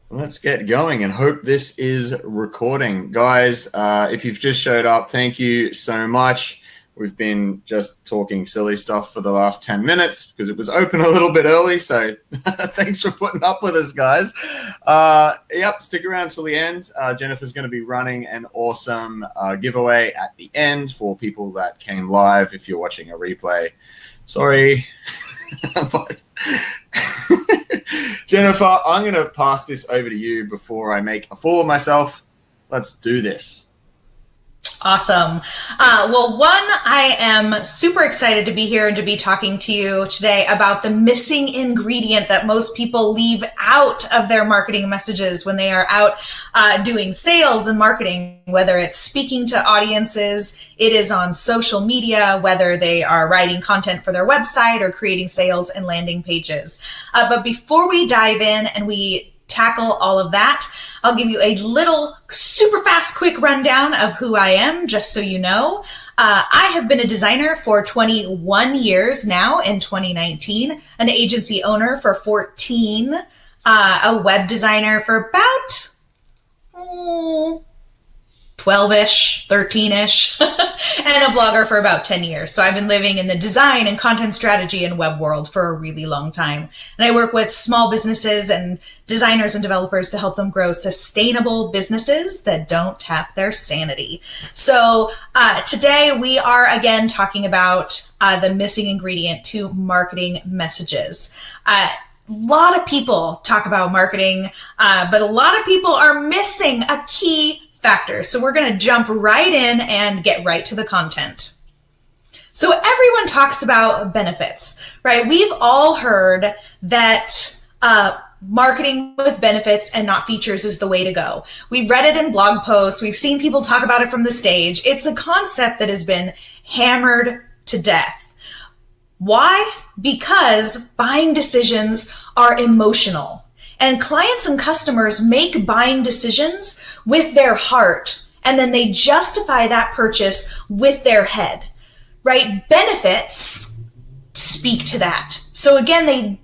Let's get going and hope this is recording. Guys, if you've just showed up, thank you so much. We've been just talking silly stuff for the last 10 minutes because it was open a little bit early. So thanks for putting up with us, guys. Yep, stick around till the end. Jennifer's going to be running an awesome giveaway at the end for people that came live. If you're watching a replay, sorry. But Jennifer, I'm going to pass this over to you before I make a fool of myself. Let's do this. Awesome. Well, one, I am super excited to be here and to be talking to you today about the missing ingredient that most people leave out of their marketing messages when they are out doing sales and marketing, whether it's speaking to audiences, it is on social media, whether they are writing content for their website or creating sales and landing pages. But before we dive in and we tackle all of that, I'll give you a little super fast, quick rundown of who I am, just so you know. I have been a designer for 21 years now in 2019, an agency owner for 14, a web designer for about 12-ish, 13-ish, and a blogger for about 10 years. So I've been living in the design and content strategy and web world for a really long time. And I work with small businesses and designers and developers to help them grow sustainable businesses that don't tap their sanity. So today we are again talking about the missing ingredient to marketing messages. A lot of people talk about marketing, but a lot of people are missing a key factors. So we're going to jump right in and get right to the content. So everyone talks about benefits, right? We've all heard that marketing with benefits and not features is the way to go. We've read it in blog posts. We've seen people talk about it from the stage. It's a concept that has been hammered to death. Why? Because buying decisions are emotional. And clients and customers make buying decisions with their heart, and then they justify that purchase with their head, right? Benefits speak to that. So again, they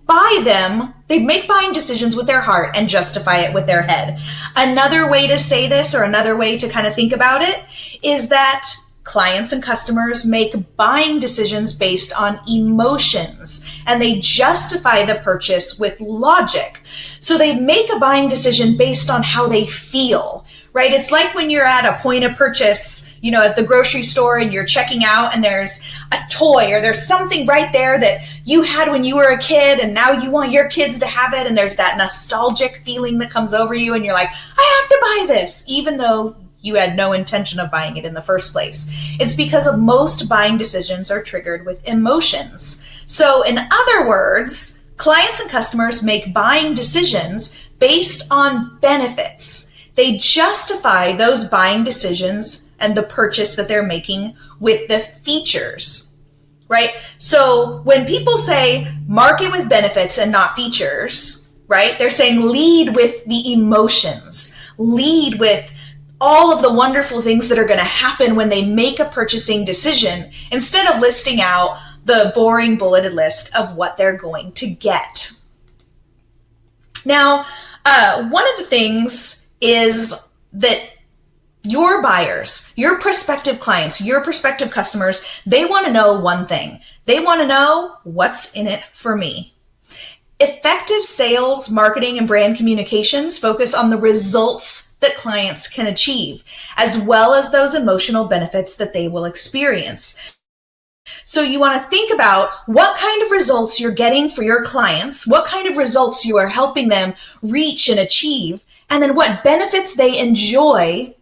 make buying decisions with their heart and justify it with their head. Another way to say this, or another way to kind of think about it, is that clients and customers make buying decisions based on emotions, and they justify the purchase with logic. So they make a buying decision based on how they feel, right? It's like when you're at a point of purchase, at the grocery store and you're checking out and there's a toy or there's something right there that you had when you were a kid and now you want your kids to have it, and there's that nostalgic feeling that comes over you and you're like, I have to buy this, even though you had no intention of buying it in the first place. It's because of most buying decisions are triggered with emotions. So in other words, clients and customers make buying decisions based on benefits. They justify those buying decisions and the purchase that they're making with the features, right? So when people say market with benefits and not features, right? They're saying lead with the emotions, lead with all of the wonderful things that are going to happen when they make a purchasing decision, instead of listing out the boring bulleted list of what they're going to get. Now, one of the things is that your buyers, your prospective clients, your prospective customers, they want to know one thing. They want to know what's in it for me. Effective sales, marketing, and brand communications focus on the results that clients can achieve, as well as those emotional benefits that they will experience. So you want to think about what kind of results you're getting for your clients, what kind of results you are helping them reach and achieve, and then what benefits they enjoy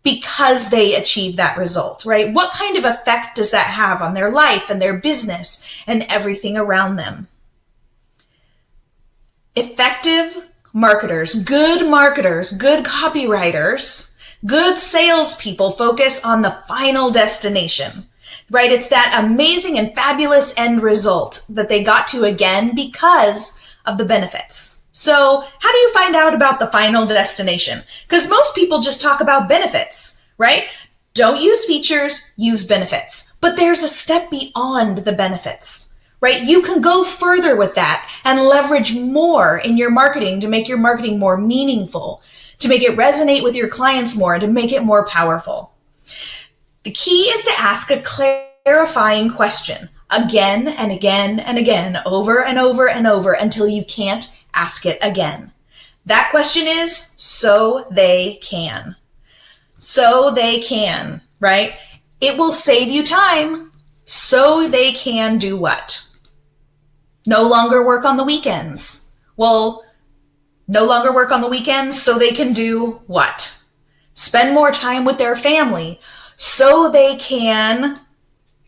because they achieve that result, right? What kind of effect does that have on their life and their business and everything around them? Effective marketers, good copywriters, good salespeople focus on the final destination, right? It's that amazing and fabulous end result that they got to again because of the benefits. So how do you find out about the final destination? Because most people just talk about benefits, right? Don't use features, use benefits. But there's a step beyond the benefits, right? You can go further with that and leverage more in your marketing to make your marketing more meaningful, to make it resonate with your clients more, and to make it more powerful. The key is to ask a clarifying question again and again and again, over and over and over, until you can't ask it again. That question is, so they can. So they can, right? It will save you time, so they can do what? No longer work on the weekends. Well, no longer work on the weekends so they can do what? Spend more time with their family so they can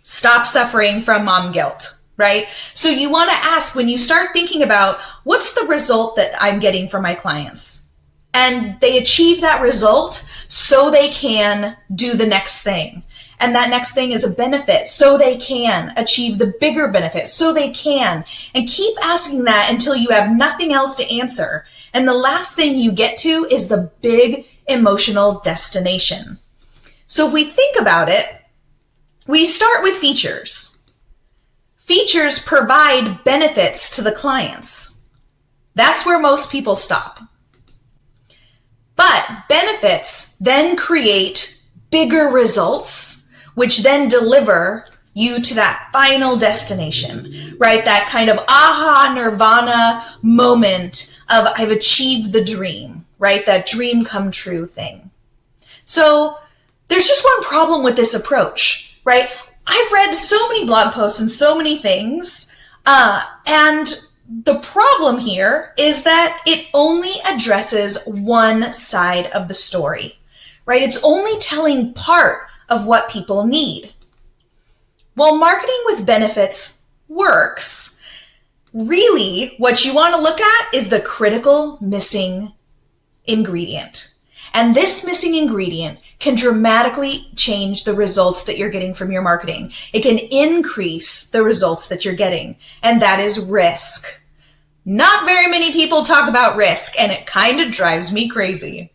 stop suffering from mom guilt, right? So you want to ask, when you start thinking about what's the result that I'm getting from my clients, and they achieve that result so they can do the next thing. And that next thing is a benefit, so they can achieve the bigger benefit, so they can. And keep asking that until you have nothing else to answer. And the last thing you get to is the big emotional destination. So if we think about it, we start with features. Features provide benefits to the clients. That's where most people stop. But benefits then create bigger results, which then deliver you to that final destination, right? That kind of aha nirvana moment of I've achieved the dream, right? That dream come true thing. So there's just one problem with this approach, right? I've read so many blog posts and so many things, and the problem here is that it only addresses one side of the story, right? It's only telling part of what people need. While marketing with benefits works, really what you want to look at is the critical missing ingredient. And this missing ingredient can dramatically change the results that you're getting from your marketing. It can increase the results that you're getting, and that is risk. Not very many people talk about risk, and it kind of drives me crazy.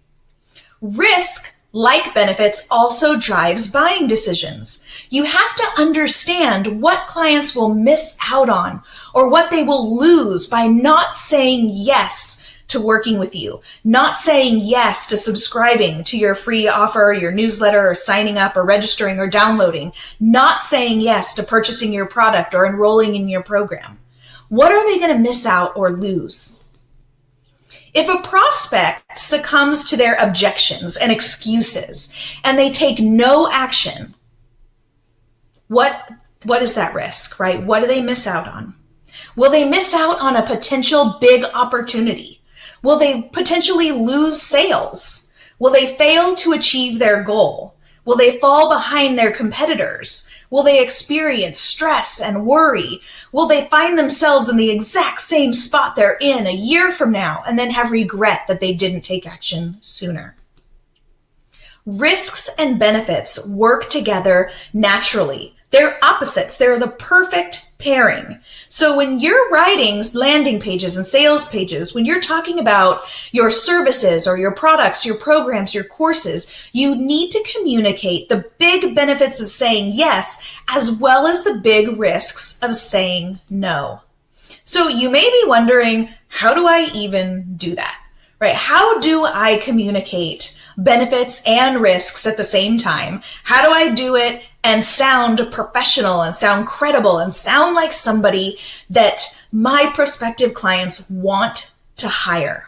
Risk, like benefits, also drives buying decisions. You have to understand what clients will miss out on or what they will lose by not saying yes to working with you, not saying yes to subscribing to your free offer, your newsletter, or signing up or registering or downloading, not saying yes to purchasing your product or enrolling in your program. What are they going to miss out or lose? If a prospect succumbs to their objections and excuses and they take no action, what is that risk, right? What do they miss out on? Will they miss out on a potential big opportunity? Will they potentially lose sales? Will they fail to achieve their goal? Will they fall behind their competitors? Will they experience stress and worry? Will they find themselves in the exact same spot they're in a year from now and then have regret that they didn't take action sooner? Risks and benefits work together naturally. They're opposites. They're the perfect pairing. So when you're writing landing pages and sales pages, when you're talking about your services or your products, your programs, your courses, you need to communicate the big benefits of saying yes, as well as the big risks of saying no. So you may be wondering, how do I even do that? Right? How do I communicate benefits and risks at the same time? How do I do it and sound professional and sound credible and sound like somebody that my prospective clients want to hire?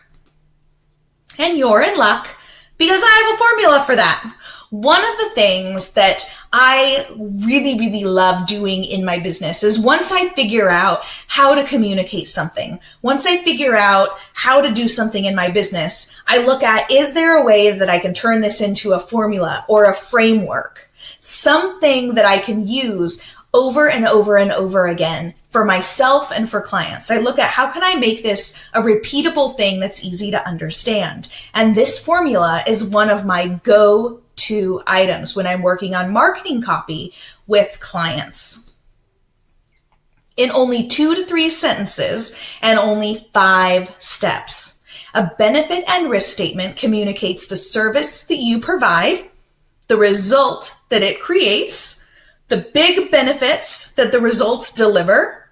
And you're in luck because I have a formula for that. One of the things that I really, really love doing in my business is once I figure out how to communicate something, once I figure out how to do something in my business, I look at, is there a way that I can turn this into a formula or a framework, something that I can use over and over and over again for myself and for clients. I look at, how can I make this a repeatable thing that's easy to understand? And this formula is one of my go-to items when I'm working on marketing copy with clients. In only 2 to 3 sentences and only 5 steps. A benefit and risk statement communicates the service that you provide, the result that it creates, the big benefits that the results deliver,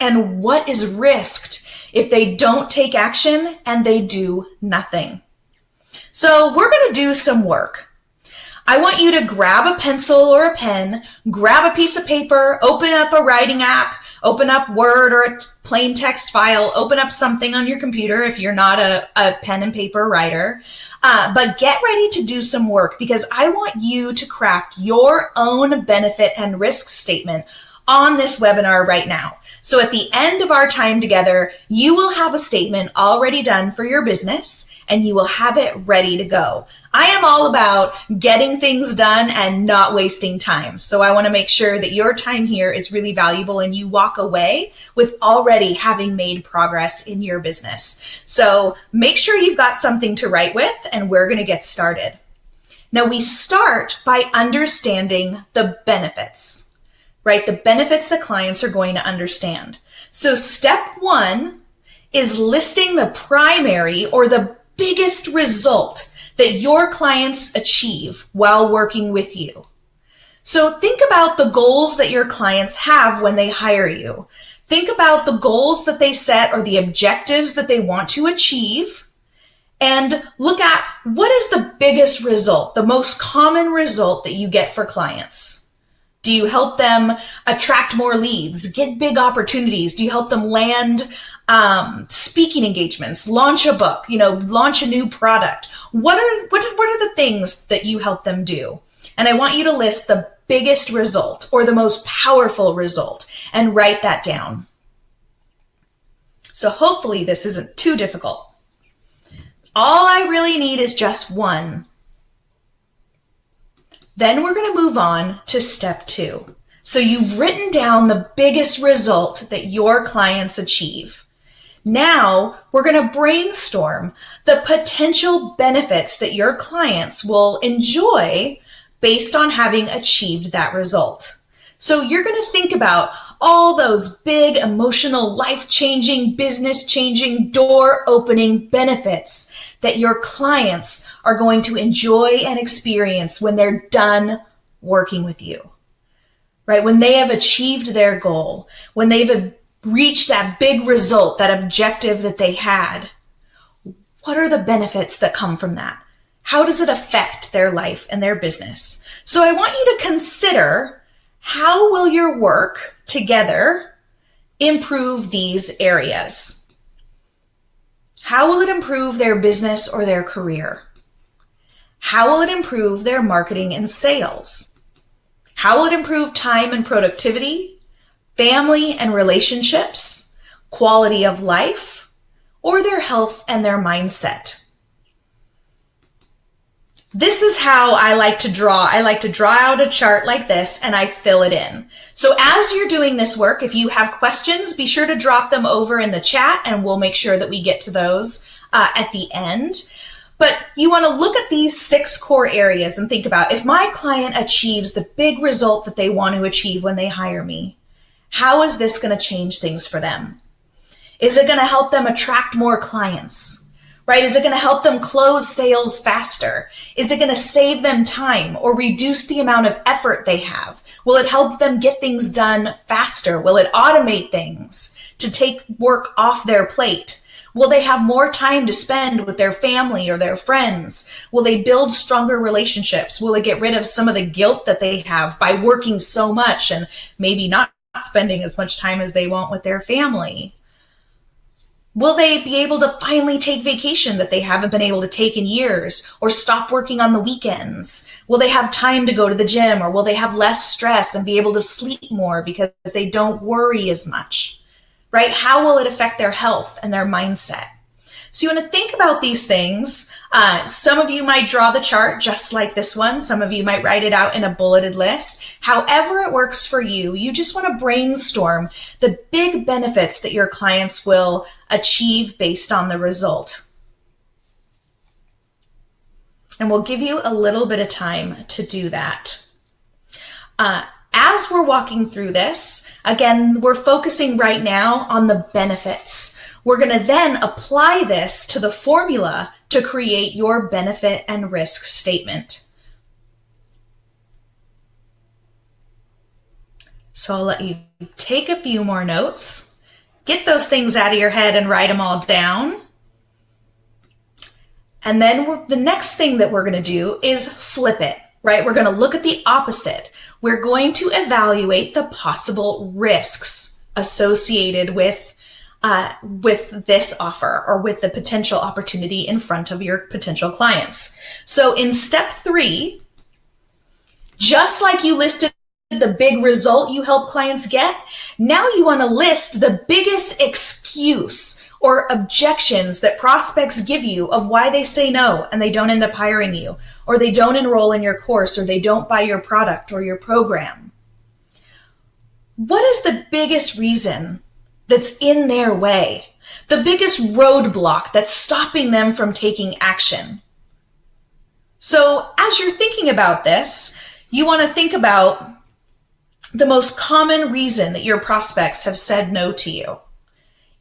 and what is risked if they don't take action and they do nothing. So we're going to do some work. I want you to grab a pencil or a pen, grab a piece of paper, open up a writing app, open up Word or a plain text file, open up something on your computer if you're not a pen and paper writer. But get ready to do some work, because I want you to craft your own benefit and risk statement on this webinar right now. So at the end of our time together, you will have a statement already done for your business, and you will have it ready to go. I am all about getting things done and not wasting time. So I want to make sure that your time here is really valuable and you walk away with already having made progress in your business. So make sure you've got something to write with, and we're going to get started. Now, we start by understanding the benefits, right? The benefits that clients are going to understand. So step one is listing the primary or the biggest result that your clients achieve while working with you. So think about the goals that your clients have when they hire you. Think about the goals that they set or the objectives that they want to achieve, and look at what is the biggest result, the most common result that you get for clients. Do you help them attract more leads, get big opportunities? Do you help them land speaking engagements, launch a book, launch a new product? What are the things that you help them do? And I want you to list the biggest result or the most powerful result and write that down. So hopefully this isn't too difficult. All I really need is just one. Then we're going to move on to step two. So you've written down the biggest result that your clients achieve. Now we're going to brainstorm the potential benefits that your clients will enjoy based on having achieved that result. So you're going to think about all those big, emotional, life-changing, business-changing, door-opening benefits that your clients are going to enjoy and experience when they're done working with you, right? When they have achieved their goal, when they've reached that big result, that objective that they had. What are the benefits that come from that? How does it affect their life and their business? So I want you to consider, how will your work together improve these areas? How will it improve their business or their career? How will it improve their marketing and sales? How will it improve time and productivity, family and relationships, quality of life, or their health and their mindset? This is how I like to draw. I like to draw out a chart like this and I fill it in. So as you're doing this work, if you have questions, be sure to drop them over in the chat and we'll make sure that we get to those at the end. But you want to look at these 6 core areas and think about, if my client achieves the big result that they want to achieve when they hire me, how is this going to change things for them? Is it going to help them attract more clients? Right? Is it going to help them close sales faster? Is it going to save them time or reduce the amount of effort they have? Will it help them get things done faster? Will it automate things to take work off their plate? Will they have more time to spend with their family or their friends? Will they build stronger relationships? Will they get rid of some of the guilt that they have by working so much and maybe not spending as much time as they want with their family? Will they be able to finally take vacation that they haven't been able to take in years, or stop working on the weekends? Will they have time to go to the gym, or will they have less stress and be able to sleep more because they don't worry as much, right? How will it affect their health and their mindset? So you want to think about these things. Some of you might draw the chart just like this one. Some of you might write it out in a bulleted list. However it works for you, you just want to brainstorm the big benefits that your clients will achieve based on the result. And we'll give you a little bit of time to do that. As we're walking through this, again, we're focusing right now on the benefits. We're going to then apply this to the formula to create your benefit and risk statement. So I'll let you take a few more notes Get those things out of your head and write them all down. And then the next thing that we're going to do is flip it, right? We're going to look at the opposite. We're going to evaluate the possible risks associated with this offer or with the potential opportunity in front of your potential clients. So in step 3, just like you listed the big result you help clients get, now you want to list the biggest excuse or objections that prospects give you of why they say no and they don't end up hiring you, or they don't enroll in your course, or they don't buy your product or your program. What is the biggest reason that's in their way? The biggest roadblock that's stopping them from taking action? So as you're thinking about this, you want to think about the most common reason that your prospects have said no to you.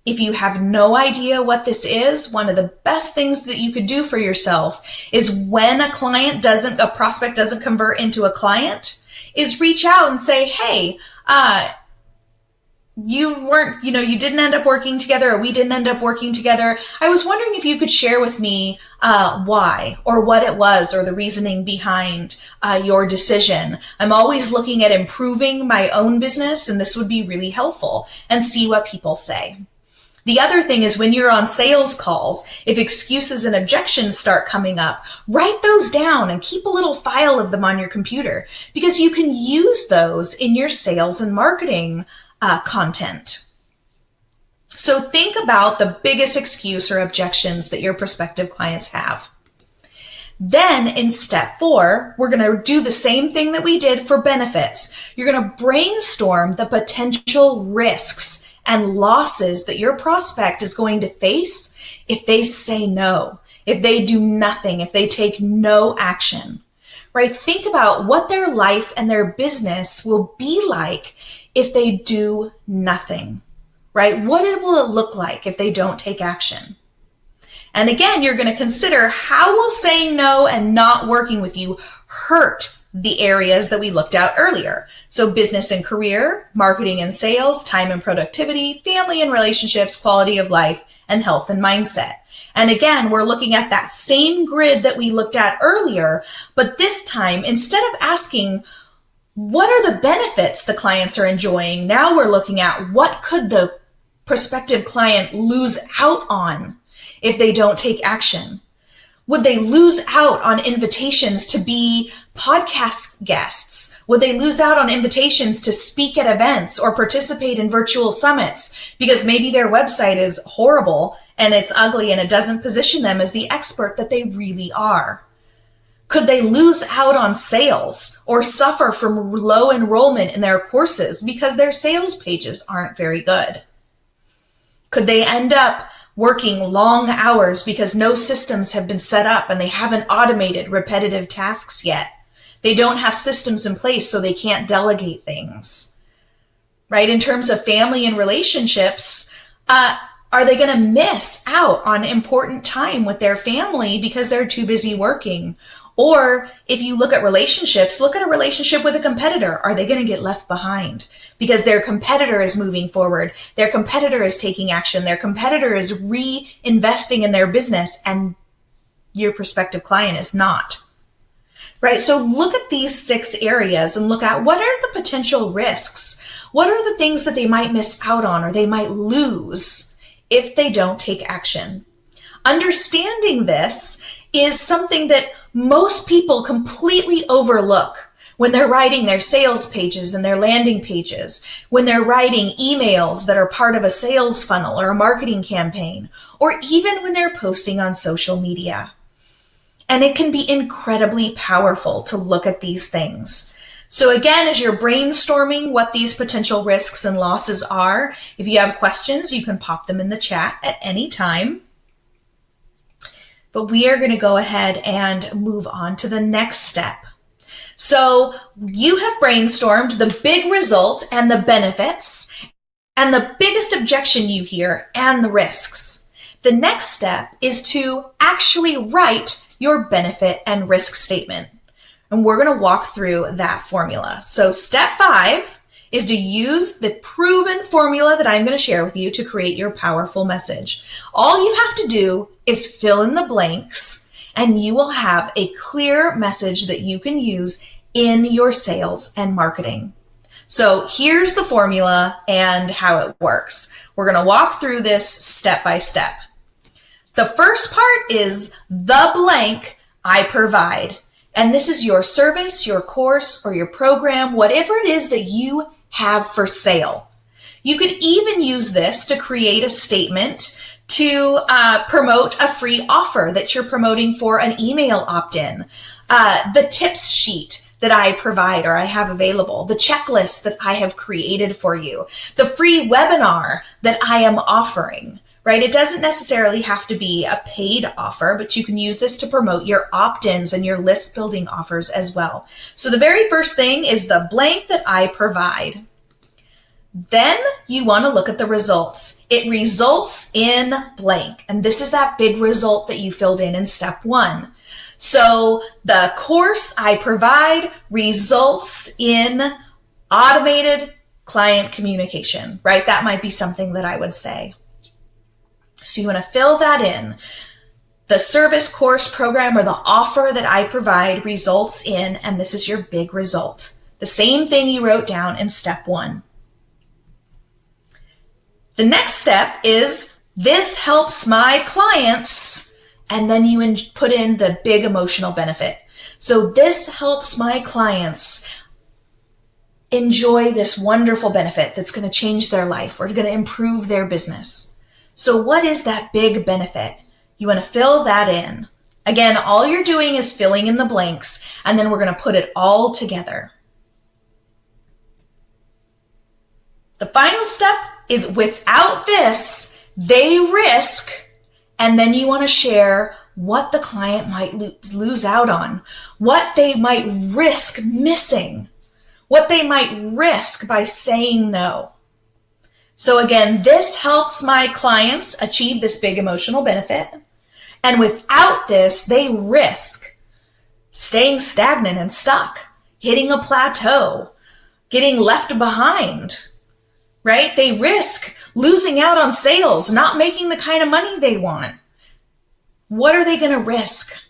If you have no idea what this is, one of the best things that you could do for yourself is when a prospect doesn't convert into a client, is reach out and say, hey, you didn't end up working together, or we didn't end up working together. I was wondering if you could share with me why, or what it was, or the reasoning behind your decision. I'm always looking at improving my own business, and this would be really helpful, and see what people say. The other thing is, when you're on sales calls, if excuses and objections start coming up, write those down and keep a little file of them on your computer, because you can use those in your sales and marketing content. So think about the biggest excuse or objections that your prospective clients have. Then in step 4, we're going to do the same thing that we did for benefits. You're going to brainstorm the potential risks and losses that your prospect is going to face if they say no, if they do nothing, if they take no action, right? Think about what their life and their business will be like if they do nothing, right? What will it look like if they don't take action? And again, you're going to consider, how will saying no and not working with you hurt the areas that we looked at earlier? So business and career, marketing and sales, time and productivity, family and relationships, quality of life, and health and mindset. And again, we're looking at that same grid that we looked at earlier, but this time, instead of asking, what are the benefits the clients are enjoying? Now we're looking at, what could the prospective client lose out on if they don't take action? Would they lose out on invitations to be podcast guests? Would they lose out on invitations to speak at events or participate in virtual summits because maybe their website is horrible and it's ugly and it doesn't position them as the expert that they really are? Could they lose out on sales or suffer from low enrollment in their courses because their sales pages aren't very good? Could they end up working long hours because no systems have been set up and they haven't automated repetitive tasks yet? They don't have systems in place, so they can't delegate things, right? In terms of family and relationships, are they going to miss out on important time with their family because they're too busy working? Or if you look at relationships, look at a relationship with a competitor. Are they going to get left behind because their competitor is moving forward? Their competitor is taking action. Their competitor is reinvesting in their business, and your prospective client is not, right? So look at these 6 areas and look at, what are the potential risks? What are the things that they might miss out on or they might lose if they don't take action? Understanding this is something that most people completely overlook when they're writing their sales pages and their landing pages, when they're writing emails that are part of a sales funnel or a marketing campaign, or even when they're posting on social media. And it can be incredibly powerful to look at these things. So again, as you're brainstorming what these potential risks and losses are, if you have questions, you can pop them in the chat at any time. But we are going to go ahead and move on to the next step. So you have brainstormed the big result and the benefits and the biggest objection you hear and the risks. The next step is to actually write your benefit and risk statement. And we're going to walk through that formula. So step 5 is to use the proven formula that I'm going to share with you to create your powerful message. All you have to do is fill in the blanks, and you will have a clear message that you can use in your sales and marketing. So here's the formula and how it works. We're going to walk through this step by step. The first part is the blank I provide. And this is your service, your course, or your program, whatever it is that you have for sale. You could even use this to create a statement to promote a free offer that you're promoting for an email opt-in, the tips sheet that I provide or I have available, the checklist that I have created for you, the free webinar that I am offering, right? It doesn't necessarily have to be a paid offer, but you can use this to promote your opt-ins and your list building offers as well. So the very first thing is the blank that I provide. Then you want to look at the results. It results in blank. And this is that big result that you filled in step 1. So the course I provide results in automated client communication, right? That might be something that I would say. So you want to fill that in. The service, course, program, or the offer that I provide results in, and this is your big result. The same thing you wrote down in step 1. The next step is this helps my clients, and then you put in the big emotional benefit. So this helps my clients enjoy this wonderful benefit that's going to change their life or going to improve their business. So what is that big benefit? You want to fill that in. Again, all you're doing is filling in the blanks, and then we're going to put it all together. The final step is without this, they risk, and then you want to share what the client might lose out on, what they might risk missing, what they might risk by saying no. So again, this helps my clients achieve this big emotional benefit. And without this, they risk staying stagnant and stuck, hitting a plateau, getting left behind, right? They risk losing out on sales, not making the kind of money they want. What are they going to risk?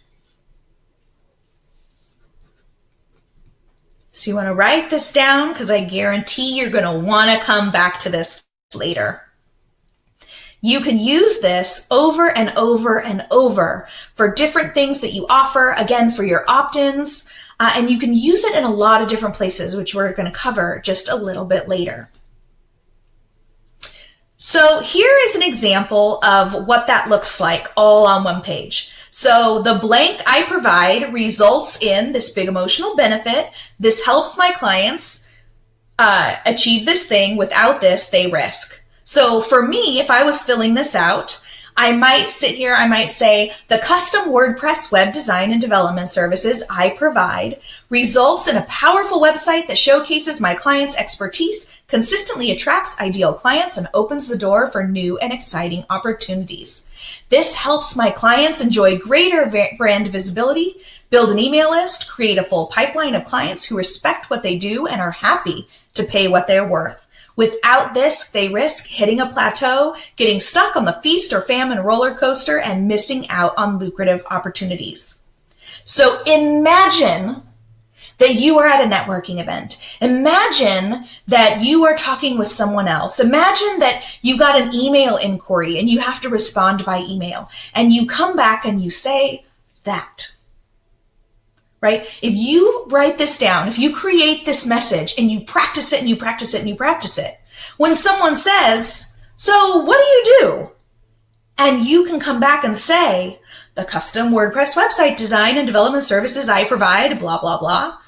So you want to write this down because I guarantee you're going to want to come back to this later. You can use this over and over and over for different things that you offer, again, for your opt-ins, and you can use it in a lot of different places, which we're going to cover just a little bit later. So here is an example of what that looks like all on one page. So the blank I provide results in this big emotional benefit. This helps my clients achieve this thing. Without this, they risk. So for me, if I was filling this out, I might sit here, I might say, the custom WordPress web design and development services I provide results in a powerful website that showcases my clients' expertise, consistently attracts ideal clients, and opens the door for new and exciting opportunities. This helps my clients enjoy greater brand visibility, build an email list, create a full pipeline of clients who respect what they do and are happy to pay what they're worth. Without this, they risk hitting a plateau, getting stuck on the feast or famine roller coaster, and missing out on lucrative opportunities. So imagine that you are at a networking event. Imagine that you are talking with someone else. Imagine that you got an email inquiry and you have to respond by email, and you come back and you say that. Right? If you write this down, if you create this message and you practice it and you practice it and you practice it, when someone says, so what do you do? And you can come back and say, the custom WordPress website design and development services I provide, blah, blah, blah.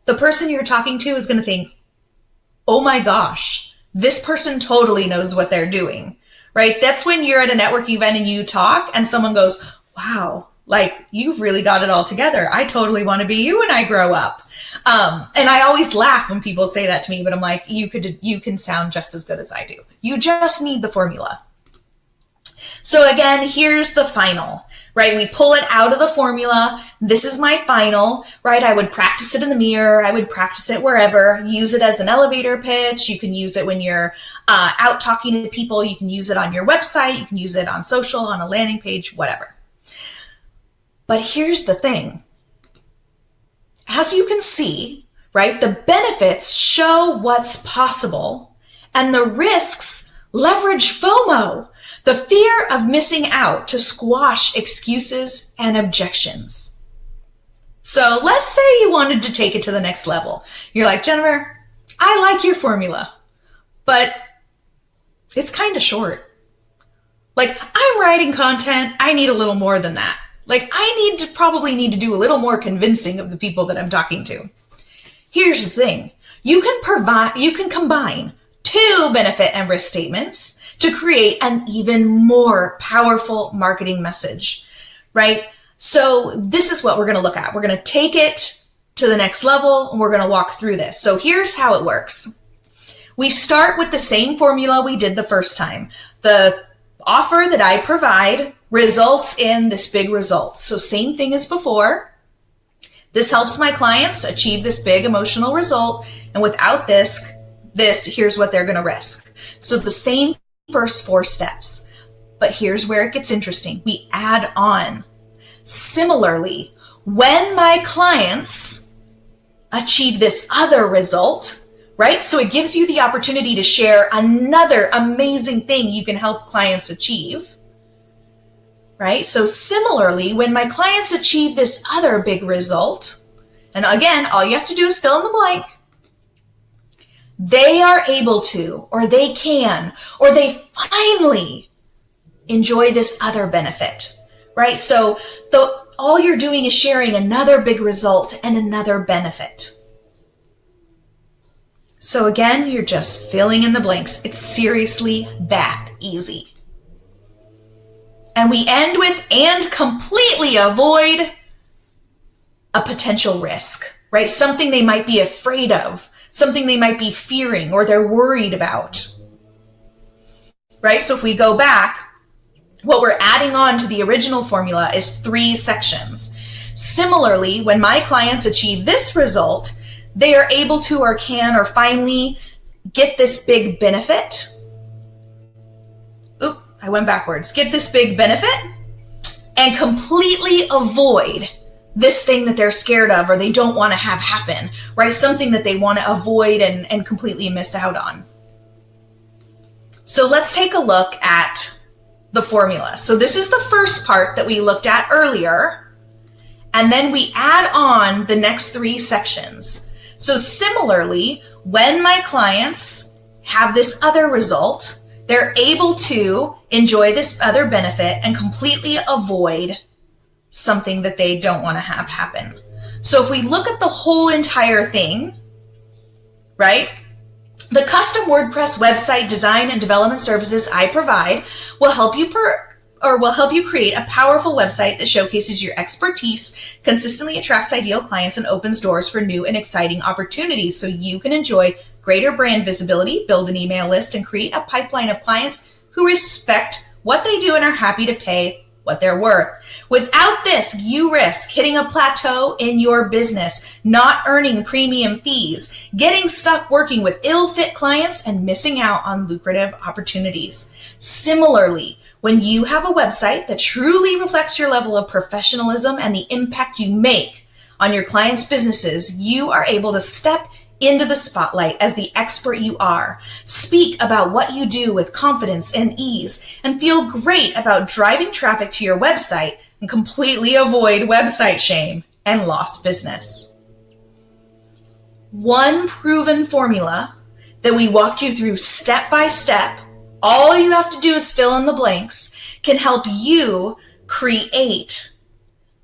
The person you're talking to is going to think, oh my gosh, this person totally knows what they're doing, right? That's when you're at a networking event and you talk and someone goes, wow, like, you've really got it all together. I totally want to be you when I grow up. And I always laugh when people say that to me, but I'm like, you can sound just as good as I do. You just need the formula. So again, here's the final. right? We pull it out of the formula. This is my final, right? I would practice it in the mirror. I would practice it wherever. Use it as an elevator pitch. You can use it when you're out talking to people. You can use it on your website. You can use it on social, on a landing page, whatever. But here's the thing. As you can see, right, the benefits show what's possible, and the risks leverage FOMO, the fear of missing out, to squash excuses and objections. So let's say you wanted to take it to the next level. You're like, Jennifer, I like your formula, but it's kind of short. Like, I'm writing content. I need a little more than that. Like, I probably need to do a little more convincing of the people that I'm talking to. Here's the thing. You can combine 2 benefit and risk statements to create an even more powerful marketing message, right? So this is what we're going to look at. We're going to take it to the next level, and we're going to walk through this. So here's how it works. We start with the same formula we did the first time. The offer that I provide results in this big result. So same thing as before. This helps my clients achieve this big emotional result. And without this, here's what they're going to risk. So the same first 4 steps. But here's where it gets interesting. We add on. Similarly, when my clients achieve this other result, right? So it gives you the opportunity to share another amazing thing you can help clients achieve, right? So similarly, when my clients achieve this other big result, and again, all you have to do is fill in the blank, they are able to, or they can, or they finally enjoy this other benefit, right? So all you're doing is sharing another big result and another benefit. So again, you're just filling in the blanks. It's seriously that easy. And we end with, and completely avoid a potential risk, right? Something they might be afraid of, something they might be fearing or they're worried about, right? So if we go back, what we're adding on to the original formula is 3 sections. Similarly, when my clients achieve this result, they are able to, or can, or finally get this big benefit. I went backwards. Get this big benefit and completely avoid this thing that they're scared of or they don't want to have happen, right? Something that they want to avoid and completely miss out on. So let's take a look at the formula. So this is the first part that we looked at earlier, and then we add on the next 3 sections. So similarly, when my clients have this other result, they're able to enjoy this other benefit and completely avoid something that they don't want to have happen. So if we look at the whole entire thing, right? The custom WordPress website design and development services I provide will help you create a powerful website that showcases your expertise, consistently attracts ideal clients, and opens doors for new and exciting opportunities so you can enjoy greater brand visibility, build an email list, and create a pipeline of clients who respect what they do and are happy to pay what they're worth. Without this, you risk hitting a plateau in your business, not earning premium fees, getting stuck working with ill-fit clients, and missing out on lucrative opportunities. Similarly, when you have a website that truly reflects your level of professionalism and the impact you make on your clients' businesses, you are able to step into the spotlight as the expert you are, speak about what you do with confidence and ease, and feel great about driving traffic to your website and completely avoid website shame and lost business. One proven formula that we walked you through step by step, all you have to do is fill in the blanks, can help you create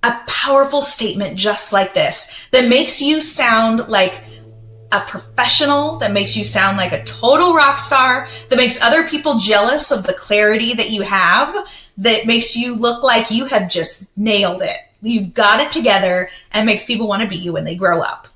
a powerful statement just like this that makes you sound like a professional, that makes you sound like a total rock star, that makes other people jealous of the clarity that you have, that makes you look like you have just nailed it. You've got it together and makes people want to be you when they grow up,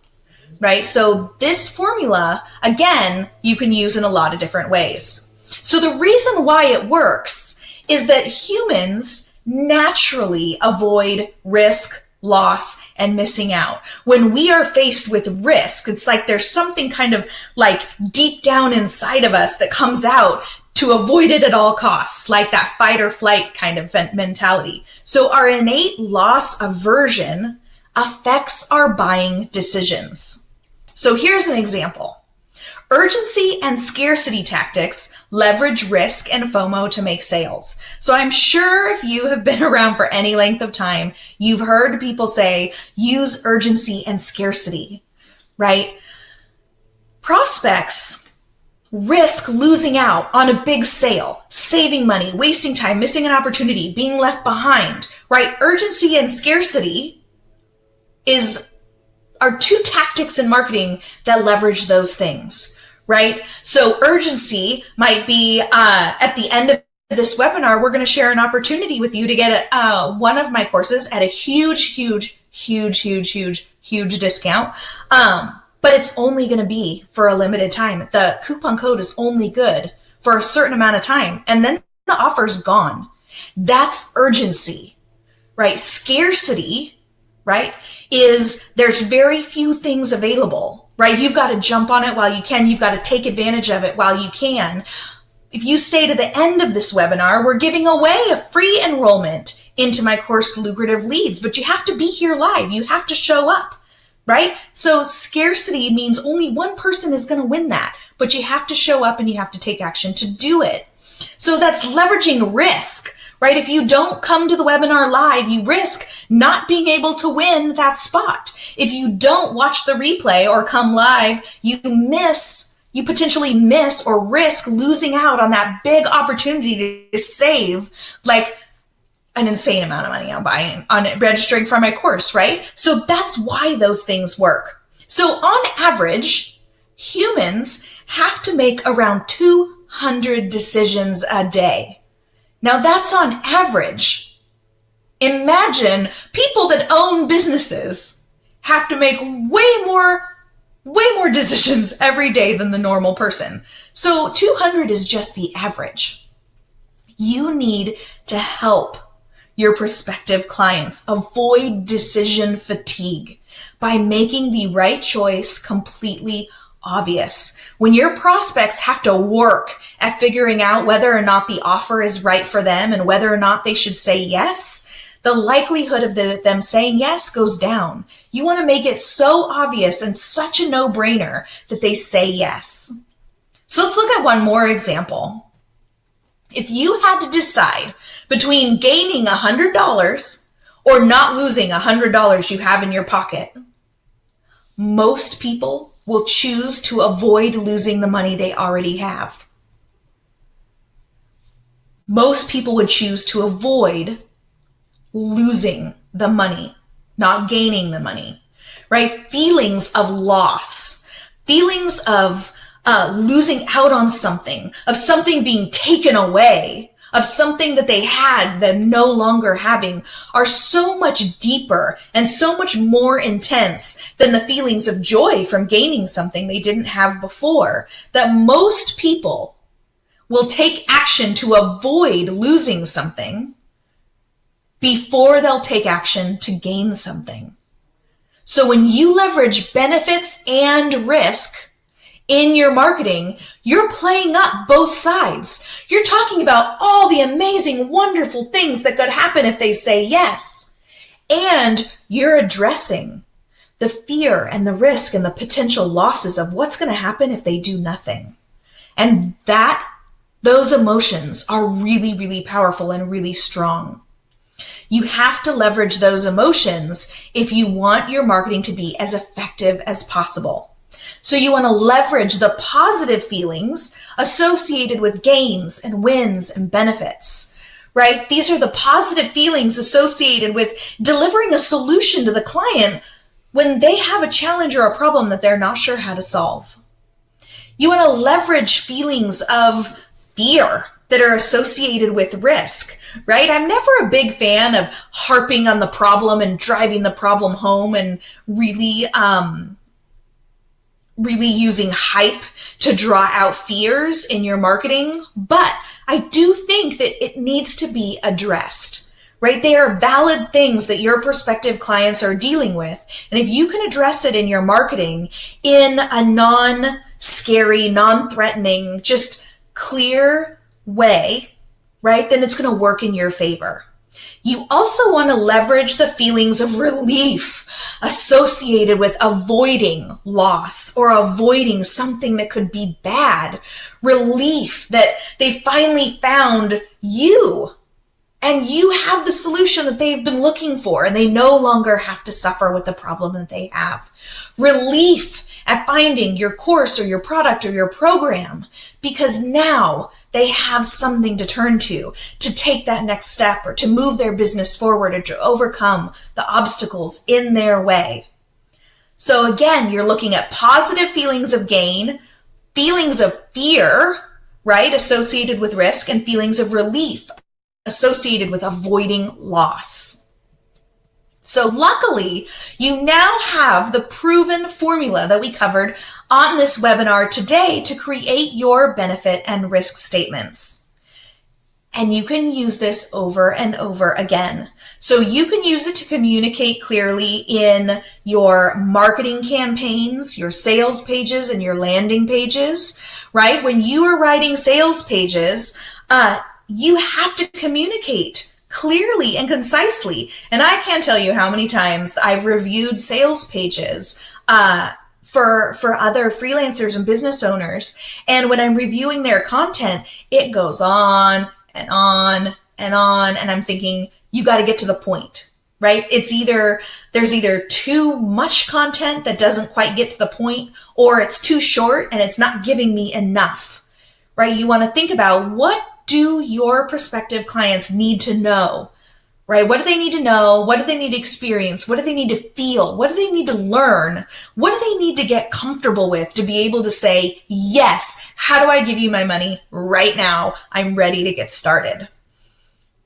right? So this formula, again, you can use in a lot of different ways. So the reason why it works is that humans naturally avoid risk, loss, and missing out. When we are faced with risk, it's like there's something kind of like deep down inside of us that comes out to avoid it at all costs, like that fight or flight kind of mentality. So our innate loss aversion affects our buying decisions. So here's an example. Urgency and scarcity tactics leverage risk and FOMO to make sales. So I'm sure if you have been around for any length of time, you've heard people say, use urgency and scarcity, right? Prospects risk losing out on a big sale, saving money, wasting time, missing an opportunity, being left behind, right? Urgency and scarcity are two tactics in marketing that leverage those things, right? So urgency might be at the end of this webinar, we're going to share an opportunity with you to get one of my courses at a huge discount. But it's only going to be for a limited time. The coupon code is only good for a certain amount of time, and then the offer's gone. That's urgency, right? Scarcity, right, is there's very few things available, right? You've got to jump on it while you can. You've got to take advantage of it while you can. If you stay to the end of this webinar, we're giving away a free enrollment into my course, Lucrative Leads, but you have to be here live. You have to show up, right? So scarcity means only one person is going to win that, but you have to show up and you have to take action to do it. So that's leveraging risk, right? If you don't come to the webinar live, you risk not being able to win that spot. If you don't watch the replay or come live, you potentially miss or risk losing out on that big opportunity to save like an insane amount of money on registering for my course, right? So that's why those things work. So on average, humans have to make around 200 decisions a day. Now that's on average. Imagine people that own businesses have to make way more decisions every day than the normal person. So 200 is just the average. You need to help your prospective clients avoid decision fatigue by making the right choice completely obvious. When your prospects have to work at figuring out whether or not the offer is right for them and whether or not they should say yes, the likelihood of them saying yes goes down. You want to make it so obvious and such a no-brainer that they say yes. So let's look at one more example. If you had to decide between gaining $100 or not losing $100 you have in your pocket, most people will choose to avoid losing the money they already have. Most people would choose to avoid losing the money, not gaining the money, right? Feelings of loss, feelings of losing out on something, of something being taken away, of something that they had that no longer having, are so much deeper and so much more intense than the feelings of joy from gaining something they didn't have before, that most people will take action to avoid losing something before they'll take action to gain something. So when you leverage benefits and risk in your marketing, you're playing up both sides. You're talking about all the amazing, wonderful things that could happen if they say yes. And you're addressing the fear and the risk and the potential losses of what's going to happen if they do nothing. And those emotions are really, really powerful and really strong. You have to leverage those emotions if you want your marketing to be as effective as possible. So you want to leverage the positive feelings associated with gains and wins and benefits, right? These are the positive feelings associated with delivering a solution to the client when they have a challenge or a problem that they're not sure how to solve. You want to leverage feelings of fear that are associated with risk, right? I'm never a big fan of harping on the problem and driving the problem home and really using hype to draw out fears in your marketing. But I do think that it needs to be addressed, right? They are valid things that your prospective clients are dealing with. And if you can address it in your marketing in a non-scary, non-threatening, just clear way, right, then it's going to work in your favor. You also want to leverage the feelings of relief associated with avoiding loss or avoiding something that could be bad. Relief that they finally found you and you have the solution that they've been looking for and they no longer have to suffer with the problem that they have. Relief at finding your course or your product or your program because now they have something to turn to take that next step or to move their business forward or to overcome the obstacles in their way. So again, you're looking at positive feelings of gain, feelings of fear, right, associated with risk, and feelings of relief associated with avoiding loss. So luckily, you now have the proven formula that we covered on this webinar today to create your benefit and risk statements. And you can use this over and over again. So you can use it to communicate clearly in your marketing campaigns, your sales pages, and your landing pages, right? When you are writing sales pages, you have to communicate clearly and concisely. And I can't tell you how many times I've reviewed sales pages for other freelancers and business owners. And when I'm reviewing their content, it goes on and on and on. And I'm thinking, you got to get to the point, right? There's either too much content that doesn't quite get to the point, or it's too short and it's not giving me enough, right? You want to think about, what do your prospective clients need to know, right? What do they need to know? What do they need to experience? What do they need to feel? What do they need to learn? What do they need to get comfortable with to be able to say, yes, how do I give you my money right now? I'm ready to get started.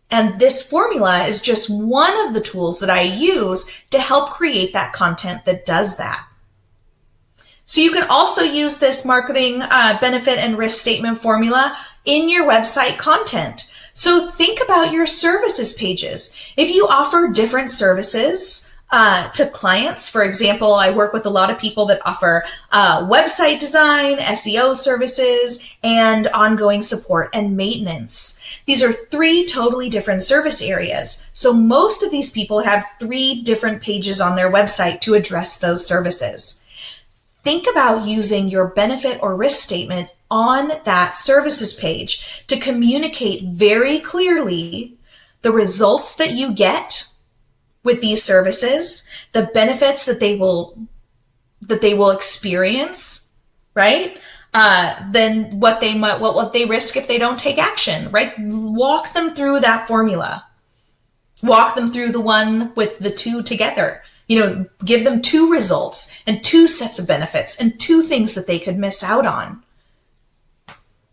And this formula is just one of the tools that I use to help create that content that does that. So you can also use this marketing benefit and risk statement formula in your website content. So think about your services pages. If you offer different services to clients, for example, I work with a lot of people that offer website design, SEO services, and ongoing support and maintenance. These are 3 totally different service areas. So most of these people have 3 different pages on their website to address those services. Think about using your benefit or risk statement on that services page to communicate very clearly the results that you get with these services, the benefits that they will experience, right? Then what they risk if they don't take action, right? Walk them through that formula. Walk them through the one with the 2 together. Give them 2 results and 2 sets of benefits and 2 things that they could miss out on.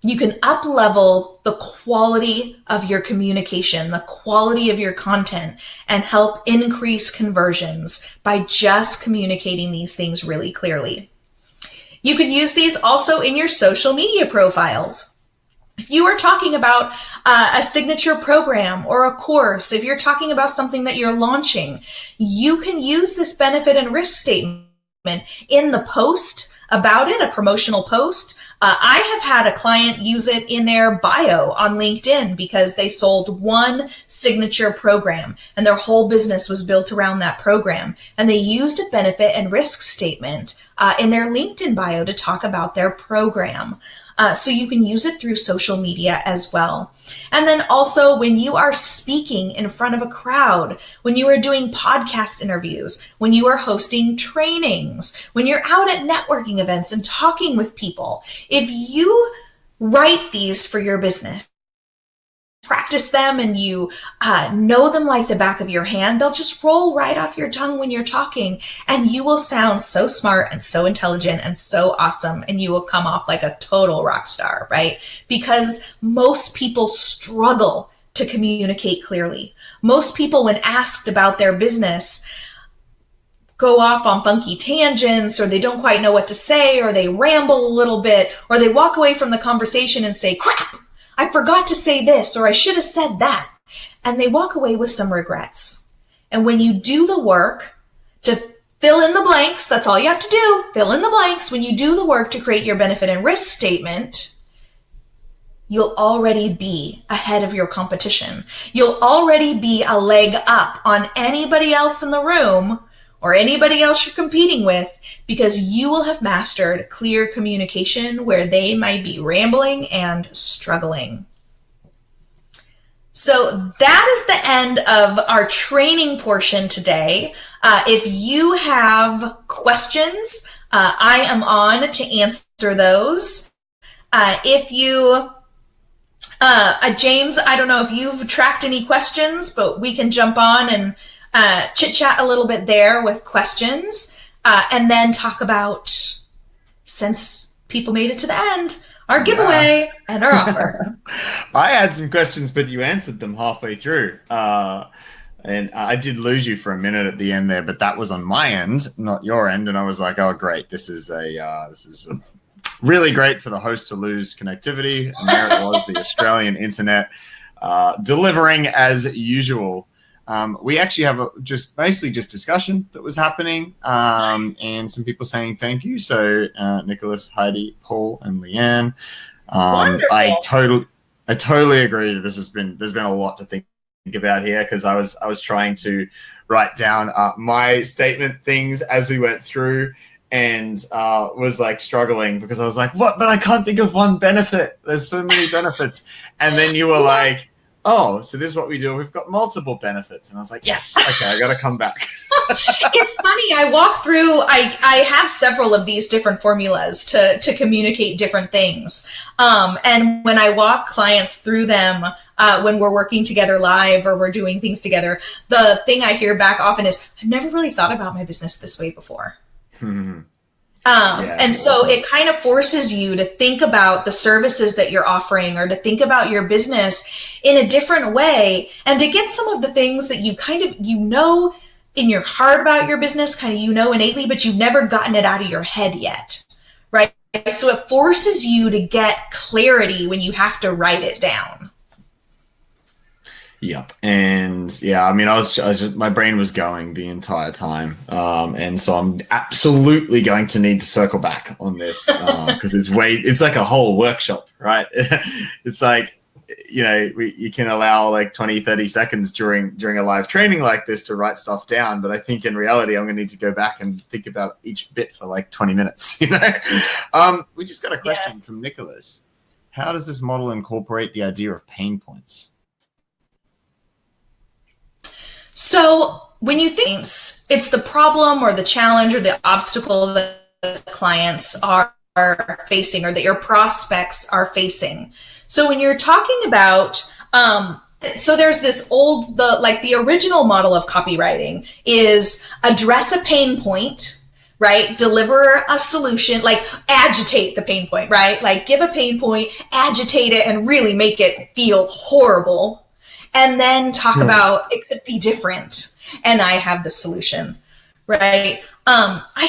You can up-level the quality of your communication, the quality of your content, and help increase conversions by just communicating these things really clearly. You can use these also in your social media profiles. If you are talking about a signature program or a course, if you're talking about something that you're launching, you can use this benefit and risk statement in the post about it, a promotional post. I have had a client use it in their bio on LinkedIn because they sold one signature program and their whole business was built around that program. And they used a benefit and risk statement in their LinkedIn bio to talk about their program. So you can use it through social media as well. And then also when you are speaking in front of a crowd, when you are doing podcast interviews, when you are hosting trainings, when you're out at networking events and talking with people, if you write these for your business, practice them and you know them like the back of your hand, they'll just roll right off your tongue when you're talking and you will sound so smart and so intelligent and so awesome and you will come off like a total rock star, right? Because most people struggle to communicate clearly. Most people, when asked about their business, go off on funky tangents, or they don't quite know what to say, or they ramble a little bit, or they walk away from the conversation and say, crap, I forgot to say this, or I should have said that. and they walk away with some regrets. And when you do the work to fill in the blanks, that's all you have to do, fill in the blanks. When you do the work to create your benefit and risk statement, you'll already be ahead of your competition. You'll already be a leg up on anybody else in the room or anybody else you're competing with, because you will have mastered clear communication where they might be rambling and struggling. So that is the end of our training portion today. If you have questions, I am on to answer those. James, I don't know if you've tracked any questions, but we can jump on and chit chat a little bit there with questions, and then talk about, since people made it to the end, our giveaway and our offer. I had some questions, but you answered them halfway through. And I did lose you for a minute at the end there, but that was on my end, not your end. And I was like, oh, great. This is really great for the host to lose connectivity. And there it was, the Australian internet delivering as usual. We actually have mostly just discussion that was happening, and some people saying thank you. So Nicholas, Heidi, Paul, and Leanne. I totally agree that there's been a lot to think about here, because I was trying to write down my statement things as we went through, and was like struggling because I was like, what? But I can't think of one benefit. There's so many benefits. And then you were like, oh, so this is what we do. We've got multiple benefits. And I was like, yes, okay, I got to come back. It's funny. I walk through, I have several of these different formulas to communicate different things. And when I walk clients through them, when we're working together live or we're doing things together, the thing I hear back often is, I've never really thought about my business this way before. And so it kind of forces you to think about the services that you're offering, or to think about your business in a different way, and to get some of the things that you kind of, in your heart about your business, kind of, innately, but you've never gotten it out of your head yet, right? So it forces you to get clarity when you have to write it down. Yep. And yeah, I mean, I was just, my brain was going the entire time. And so I'm absolutely going to need to circle back on this, because it's like a whole workshop, right? It's like, you can allow like 20, 30 seconds during a live training like this to write stuff down. But I think in reality, I'm going to need to go back and think about each bit for like 20 minutes, We just got a question from Nicholas. How does this model incorporate the idea of pain points? So when you think it's the problem or the challenge or the obstacle that clients are facing, or that your prospects are facing. So when you're talking about, so there's this the original model of copywriting is address a pain point, right? Deliver a solution, like agitate the pain point, right? Like give a pain point, agitate it, and really make it feel horrible. And then talk about it could be different, and I have the solution, right? I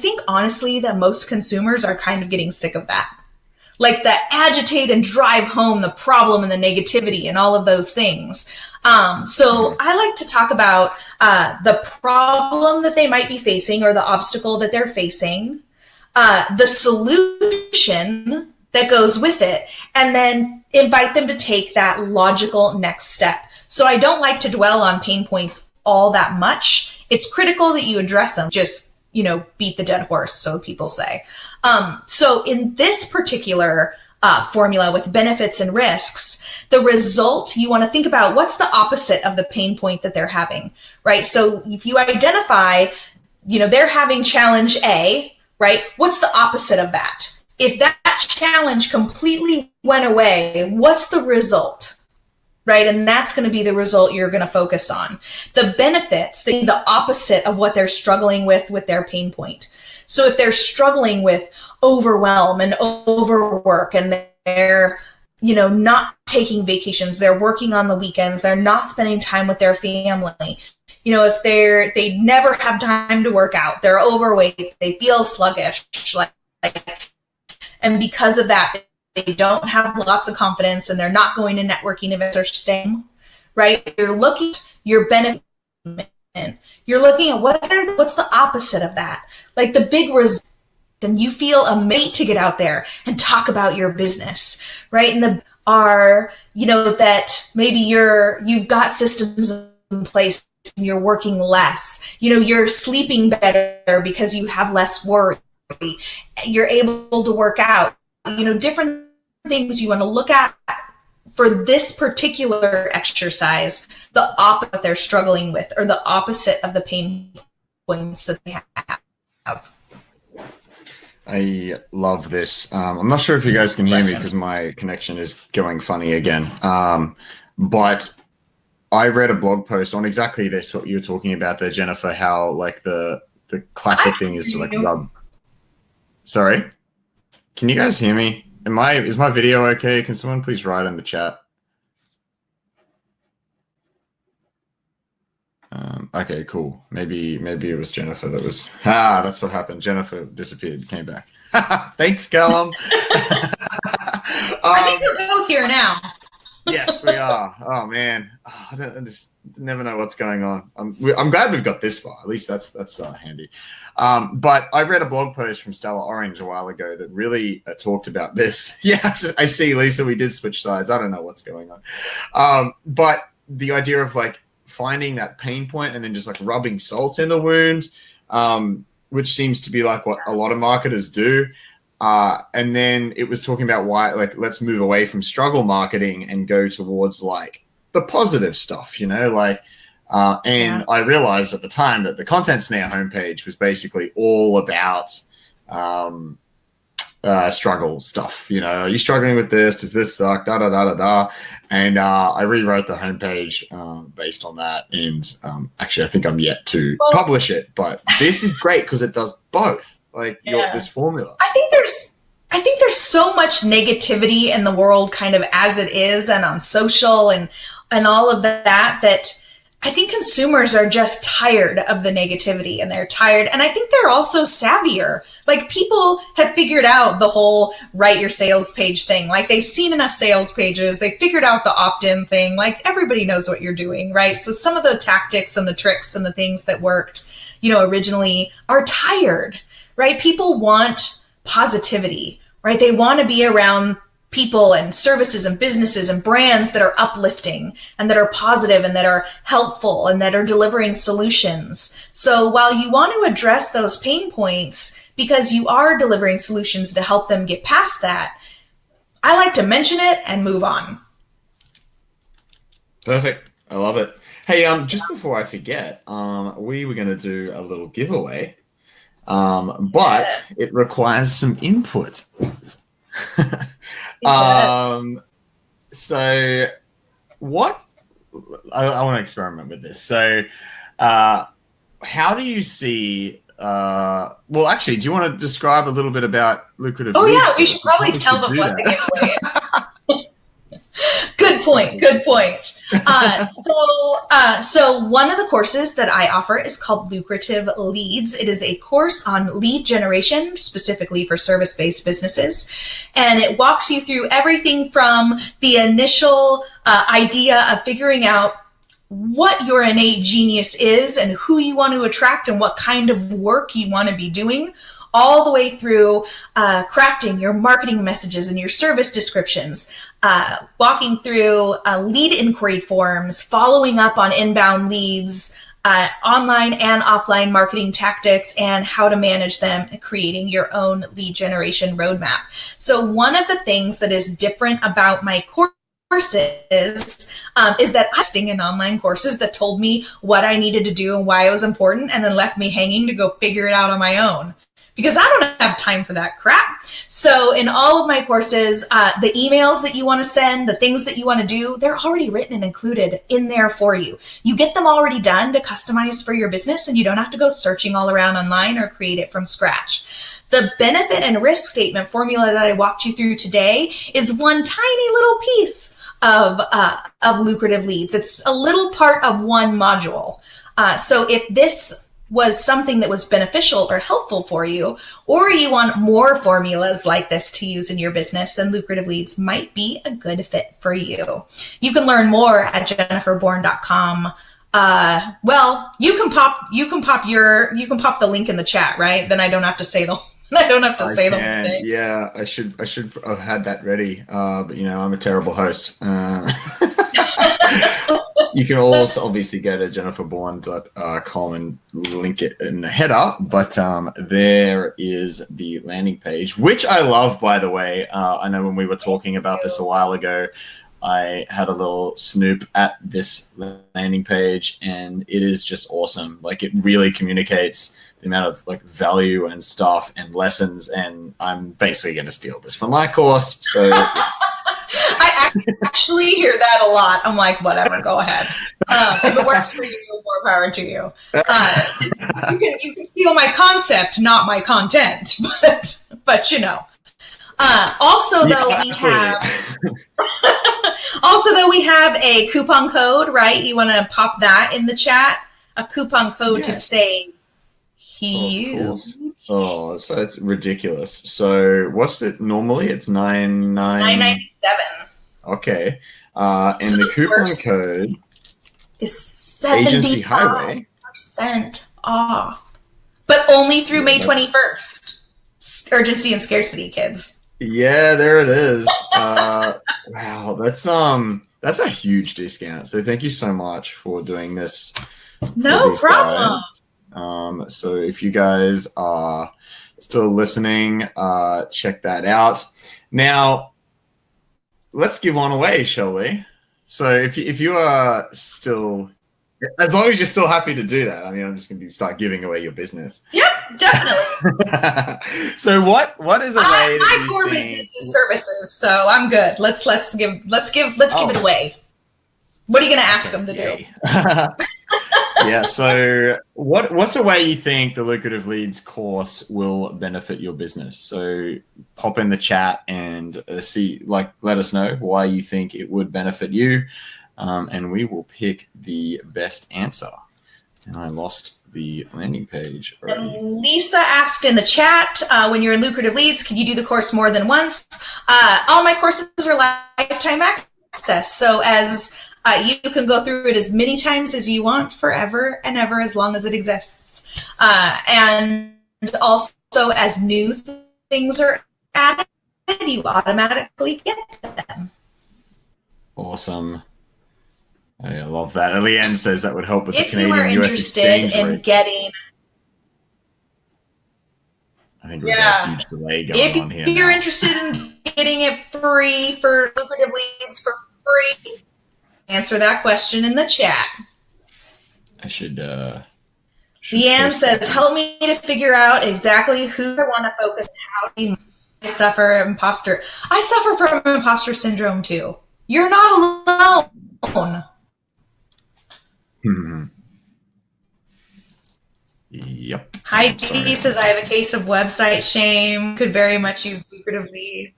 think honestly that most consumers are kind of getting sick of that. Like the agitate and drive home the problem and the negativity and all of those things. So I like to talk about the problem that they might be facing, or the obstacle that they're facing, the solution that goes with it, and then invite them to take that logical next step. So I don't like to dwell on pain points all that much. It's critical that you address them. Just, beat the dead horse, so people say. So in this particular formula with benefits and risks, the result, you want to think about what's the opposite of the pain point that they're having, right? So if you identify, they're having challenge A, right? What's the opposite of that? If that challenge completely went away, what's the result, right? And that's going to be the result you're going to focus on. The benefits, the opposite of what they're struggling with their pain point. So if they're struggling with overwhelm and overwork, and they're, not taking vacations, they're working on the weekends, they're not spending time with their family. If they never have time to work out, they're overweight, they feel sluggish, and because of that, don't have lots of confidence and they're not going to networking events or staying, right? You're looking at your benefit. You're looking at what's the opposite of that? Like the big result, and you feel a mate to get out there and talk about your business, right? And that maybe you've got systems in place and you're working less. You're sleeping better because you have less worry. You're able to work out. Different things you want to look at for this particular exercise, the opposite they're struggling with, or the opposite of the pain points that they have. I love this. I'm not sure if you guys can hear me because my connection is going funny again. But I read a blog post on exactly this, what you're talking about there, Jennifer, how like the classic thing is to like rub. Sorry? Can you guys hear me? Is my video okay? Can someone please write in the chat? Okay, cool. Maybe it was Jennifer that was. That's what happened. Jennifer disappeared, came back. Thanks, Callum. I think we're both here now. Yes, we are. Oh man, I just never know what's going on. I'm glad we've got this far. At least that's handy. But I read a blog post from Stella Orange a while ago that really talked about this. Yeah, I see, Lisa. We did switch sides. I don't know what's going on. But the idea of like finding that pain point and then just like rubbing salt in the wound, which seems to be like what a lot of marketers do. And then it was talking about why, like, let's move away from struggle marketing and go towards like the positive stuff, I realized at the time that the Content Snare homepage was basically all about struggle stuff. Are you struggling with this? Does this suck? Da da da da da. And I rewrote the homepage based on that. And actually, I think I'm yet to publish it. But this is great because it does both. This formula. I think there's so much negativity in the world, kind of as it is, and on social and all of that I think consumers are just tired of the negativity, and they're tired. And I think they're also savvier. Like, people have figured out the whole write your sales page thing. Like, they've seen enough sales pages. They figured out the opt-in thing. Like, everybody knows what you're doing, right? So some of the tactics and the tricks and the things that worked, originally are tired, right? People want positivity, right? They want to be around people and services and businesses and brands that are uplifting and that are positive and that are helpful and that are delivering solutions. So while you want to address those pain points because you are delivering solutions to help them get past that, I like to mention it and move on. Perfect. I love it. Hey, just before I forget, we were going to do a little giveaway, but it requires some input. So what I want to experiment with this. So how do you see actually, do you want to describe a little bit about lucrative leads? Yeah, we should probably tell them what the giveaway is. Good point. So one of the courses that I offer is called Lucrative Leads. It is a course on lead generation, specifically for service-based businesses. And it walks you through everything from the initial idea of figuring out what your innate genius is and who you want to attract and what kind of work you want to be doing, all the way through crafting your marketing messages and your service descriptions, walking through lead inquiry forms, following up on inbound leads, online and offline marketing tactics, and how to manage them, and creating your own lead generation roadmap. So one of the things that is different about my courses is that I was in online courses that told me what I needed to do and why it was important, and then left me hanging to go figure it out on my own, because I don't have time for that crap. So in all of my courses, the emails that you want to send, the things that you want to do, they're already written and included in there for you. You get them already done to customize for your business, and you don't have to go searching all around online or create it from scratch. The benefit and risk statement formula that I walked you through today is one tiny little piece of lucrative leads. It's a little part of one module. So if this was something that was beneficial or helpful for you, or you want more formulas like this to use in your business, then Lucrative Leads might be a good fit for you. You can learn more at jenniferbourne.com. Well, you can pop the link in the chat, right? Then I don't have to say the whole thing. Yeah, I should have had that ready. But I'm a terrible host. You can also obviously go to jenniferbourne.com and link it in the header, but there is the landing page, which I love, by the way. I know when we were talking about this a while ago, I had a little snoop at this landing page, and it is just awesome. Like, it really communicates the amount of like value and stuff and lessons, and I'm basically going to steal this from my course. So I actually hear that a lot. I'm like, whatever, go ahead. If it works for you, more power to you. You can steal my concept, not my content, but Also, though, we have a coupon code, right? You want to pop that in the chat? A coupon code to save huge. Oh, so it's ridiculous. So what's it normally? It's $9.97. Okay. And so the coupon code is 75% off. But only through May 21st. Urgency and scarcity, kids. Yeah, there it is. Wow, that's a huge discount. So thank you so much for doing this. No problem. So if you guys are still listening, check that out. Now, let's give one away, shall we? So if you are still, as long as you're still happy to do that, I mean, I'm just going to start giving away your business. Yep, definitely. So what is a way? My core business is services, so I'm good. Let's give it away. What are you going to ask them to do? Yeah. So what's a way you think the Lucrative Leads course will benefit your business? So pop in the chat and let us know why you think it would benefit you. And we will pick the best answer. And I lost the landing page already. And Lisa asked in the chat, when you're in Lucrative Leads, can you do the course more than once? All my courses are lifetime access. So as you can go through it as many times as you want, forever and ever, as long as it exists. And also, as new things are added, you automatically get them. Awesome. I love that. Leanne says that would help with the Canadian US exchange rate. In getting, I think we've got a huge delay going on here. If you're interested in getting it free for Lucrative Leads for free, answer that question in the chat. I should Leanne says, help me to figure out exactly who I want to focus on. How I suffer from imposter syndrome too. You're not alone. Yep. Hi, Katie says, I have a case of website shame. Could very much use Lucrative Leads.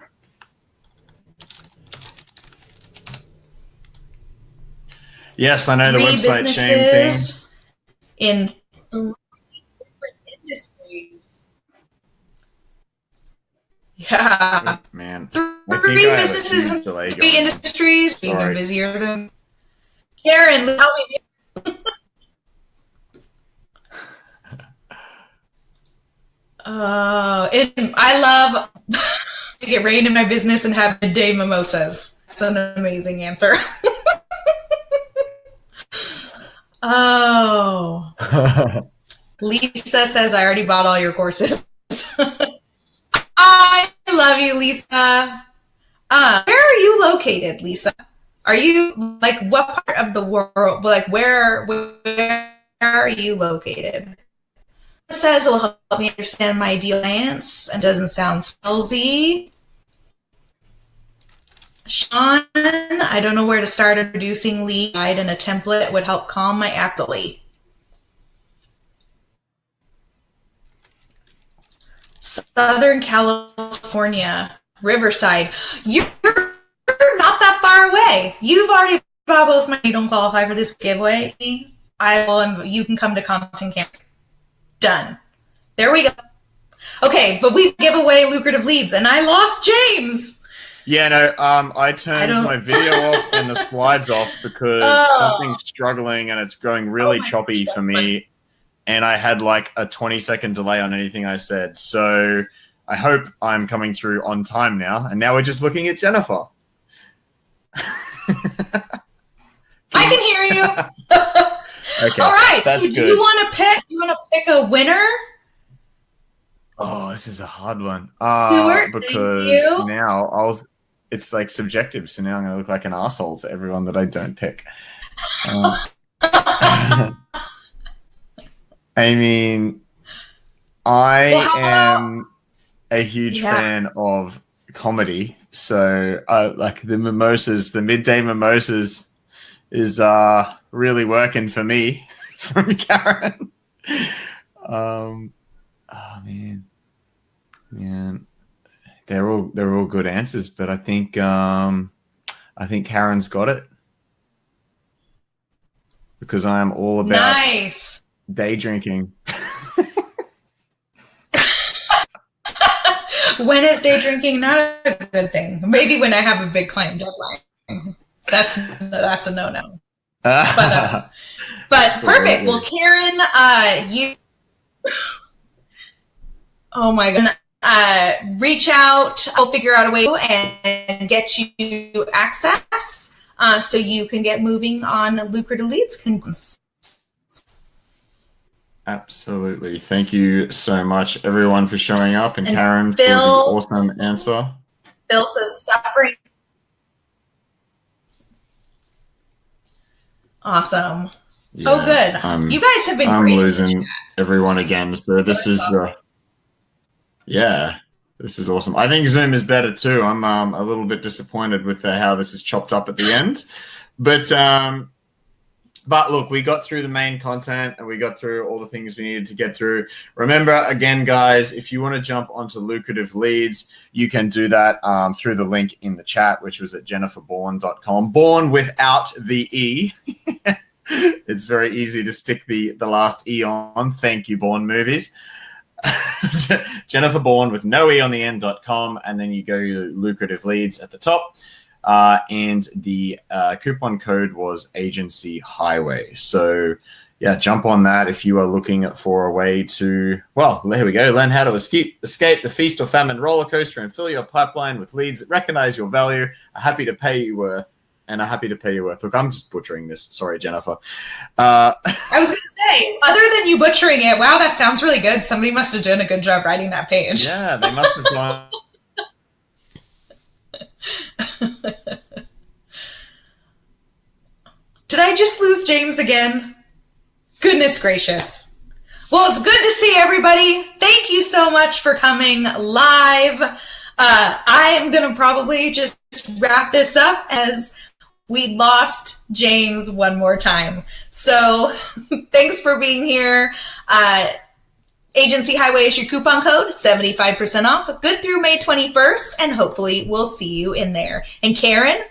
Yes, I know the website shame thing. In 3 different industries. Yeah. Man. 3 businesses in 3 industries. Even busier than Karen. Help me. I love to get rain in my business and have midday mimosas. It's an amazing answer. Oh. Lisa says, I already bought all your courses. I love you, Lisa. Where are you located, Lisa? Are you, what part of the world, where are you located? It says it will help me understand my ideal clients and doesn't sound salesy. Sean, I don't know where to start introducing lead guide, and a template would help calm my apathy. Southern California, Riverside. You're not that far away. You've already bought both my. You don't qualify for this giveaway. You can come to Content Camp. Done. There we go. Okay, but we give away lucrative leads, and I lost James. Yeah, no, I turned my video off and the slides off because something's struggling and it's going really choppy for me. And I had like a 20-second delay on anything I said. So I hope I'm coming through on time now. And now we're just looking at Jennifer. I can hear you. Okay. All right. So good. do you want to pick a winner? Oh, this is a hard one. Stuart, because now it's like subjective. So now I'm going to look like an asshole to everyone that I don't pick. I mean, I am a huge fan of comedy. So like the midday mimosas is really working for me from Karen. Oh man. They're all good answers, but I think Karen's got it because I am all about day drinking. When is day drinking not a good thing? Maybe when I have a big client deadline. That's a no-no. But perfect. Well, Karen, you. Oh my god. Reach out. I'll figure out a way and get you access so you can get moving on lucrative leads. Absolutely. Thank you so much, everyone, for showing up, and Karen for the awesome answer. Bill says suffering. Awesome. Yeah, oh, good. You guys have been great. I'm losing everyone again, so this is this is awesome. I think Zoom is better too. I'm a little bit disappointed with how this is chopped up at the end, but look, we got through the main content and we got through all the things we needed to get through. Remember, again, guys, if you want to jump onto lucrative leads, you can do that through the link in the chat, which was at jenniferbourne.com. Bourne without the E. It's very easy to stick the last E on. Thank you, Bourne Movies. Jennifer Bourne with no E on the end.com, and then you go to lucrative leads at the top. And the coupon code was Agency Highway. So, yeah, jump on that if you are looking for a way to, well, there we go, learn how to escape the feast or famine roller coaster and fill your pipeline with leads that recognize your value, are happy to pay you worth, and are happy to pay you worth. Look, I'm just butchering this. Sorry, Jennifer. I was going to say, other than you butchering it, wow, that sounds really good. Somebody must have done a good job writing that page. Yeah, they must have done. Did I just lose James again? Goodness gracious. Well, it's good to see everybody. Thank you so much for coming live. I'm going to probably just wrap this up as we lost James one more time. So thanks for being here. Agency Highway is your coupon code, 75% off, good through May 21st, and hopefully we'll see you in there. And Karen,